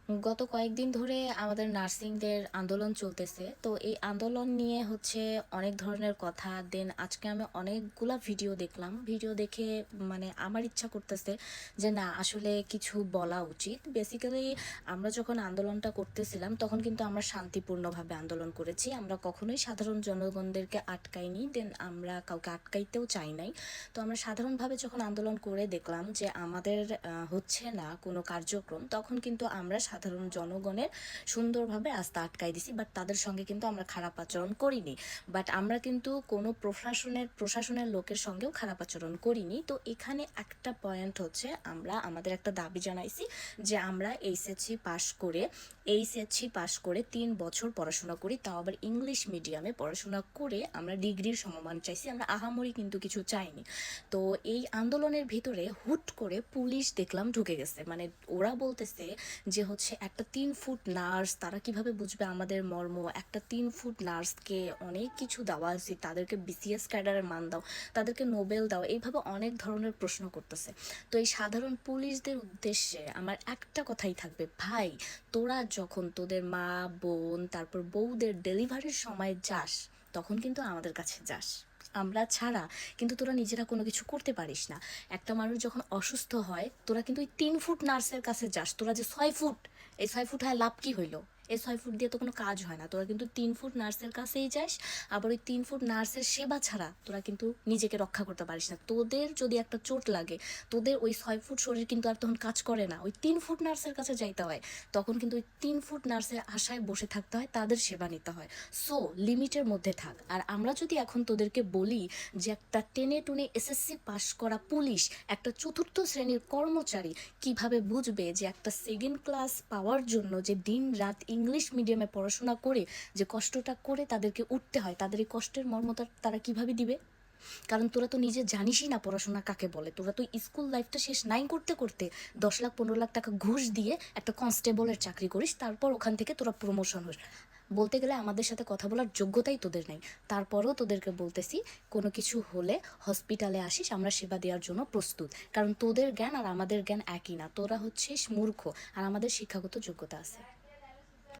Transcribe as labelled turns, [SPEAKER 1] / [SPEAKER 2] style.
[SPEAKER 1] গত কয়েকদিন ধরে আমাদের নার্সিংদের আন্দোলন চলতেছে। তো এই আন্দোলন নিয়ে হচ্ছে অনেক ধরনের কথা। দেন আজকে আমি অনেকগুলা ভিডিও দেখলাম। ভিডিও দেখে মানে আমার ইচ্ছা করতেছে যে না আসলে কিছু বলা উচিত। বেসিক্যালি আমরা যখন আন্দোলনটা করতেছিলাম তখন কিন্তু আমরা শান্তিপূর্ণভাবে আন্দোলন করেছি। আমরা কখনোই সাধারণ জনগণদেরকে আটকাইনি। দেন আমরা কাউকে আটকাইতেও চাই নাই। তো আমরা সাধারণভাবে যখন আন্দোলন করে দেখলাম যে আমাদের হচ্ছে না কোনো কার্যক্রম, তখন কিন্তু আমরা সাধারণ জনগণের সুন্দরভাবে রাস্তা আটকাই দিছি, বাট তাদের সঙ্গে কিন্তু আমরা খারাপ আচরণ করিনি। বাট আমরা কিন্তু কোনো প্রশাসনের লোকের সঙ্গেও খারাপ আচরণ করিনি। তো এখানে একটা পয়েন্ট হচ্ছে, আমরা আমাদের একটা দাবি জানাইছি যে আমরা এইচএসসি পাশ করে 3 বছর পড়াশোনা করি, তাও আবার ইংলিশ মিডিয়ামে পড়াশোনা করে আমরা ডিগ্রির সমমান চাইছি। আমরা আহামরি কিন্তু কিছু চাইনি। তো এই আন্দোলনের ভিতরে হুট করে পুলিশ দেখলাম ঢুকে গেছে। মানে ওরা বলতেছে যে হচ্ছে একটা 3 ফুট নার্স, তারা কিভাবে বুঝবে আমাদের মর্ম? একটা 3 ফুট নার্সকে অনেক কিছু দেওয়া আছে, তাদেরকে বিসিএস ক্যাডারের মান দাও, তাদেরকে নোবেল দাও, এইভাবে অনেক ধরনের প্রশ্ন করতেছে। তো এই সাধারণ পুলিশদের উদ্দেশ্যে আমার একটা কথাই থাকবে, ভাই তোরা যখন তোদের মা, বোন, তারপর বউদের ডেলিভারির সময় যাস, তখন কিন্তু আমাদের কাছে যাস। আমরা ছাড়া কিন্তু তোরা নিজেরা কোনো কিছু করতে পারিস না। একটা মানুষ যখন অসুস্থ হয়, তোরা কিন্তু ওই 3 ফুট নার্সের কাছে যাস। তোরা যে 6 ফুট, এই 6 ফুট হয় লাভ কি হইলো? এই 6 ফুট দিয়ে তো কোনো কাজ হয় না। তোরা কিন্তু 3 ফুট নার্সের কাছেই যাস। আবার ওই 3 ফুট নার্সের সেবা ছাড়া তোরা কিন্তু নিজেকে রক্ষা করতে পারিস না। তোদের যদি একটা চোট লাগে, তোদের ওই 6 ফুট শরীর কিন্তু আর তখন কাজ করে না, ওই 3 ফুট নার্সের কাছে যাইতে হয়। তখন কিন্তু ওই 3 ফুট নার্সের আশায় বসে থাকতে হয়, তাদের সেবা নিতে হয়। সো লিমিটের মধ্যে থাক। আর আমরা যদি এখন তোদেরকে বলি যে একটা টেনে টুনে এসএসসি পাশ করা পুলিশ একটা 4র্থ শ্রেণীর কর্মচারী কিভাবে বুঝবে যে একটা সেকেন্ড ক্লাস পাওয়ার জন্য যে দিন রাত ইংলিশ মিডিয়ামে পড়াশোনা করে যে কষ্টটা করে তাদেরকে উঠতে হয়, তাদের এই কষ্টের মর্মতা তারা কিভাবে দিবে? কারণ তোরা তো নিজে জানিসই না পড়াশোনা কাকে বলে। তোরা তো স্কুল লাইফটা শেষ নাই করতে করতে 10 লাখ 15 লাখ টাকা ঘুষ দিয়ে একটা কনস্টেবলের চাকরি করিস, তারপর ওখান থেকে তোরা প্রমোশন হোস। বলতে গেলে আমাদের সাথে কথা বলার যোগ্যতাই তোদের নাই। তারপরেও তোদেরকে বলতেছি, কোনো কিছু হলে হসপিটালে আসিস, আমরা সেবা দেওয়ার জন্য প্রস্তুত। কারণ তোদের জ্ঞান আর আমাদের জ্ঞান একই না। তোরা হচ্ছিস মূর্খ, আর আমাদের শিক্ষাগত যোগ্যতা আছে।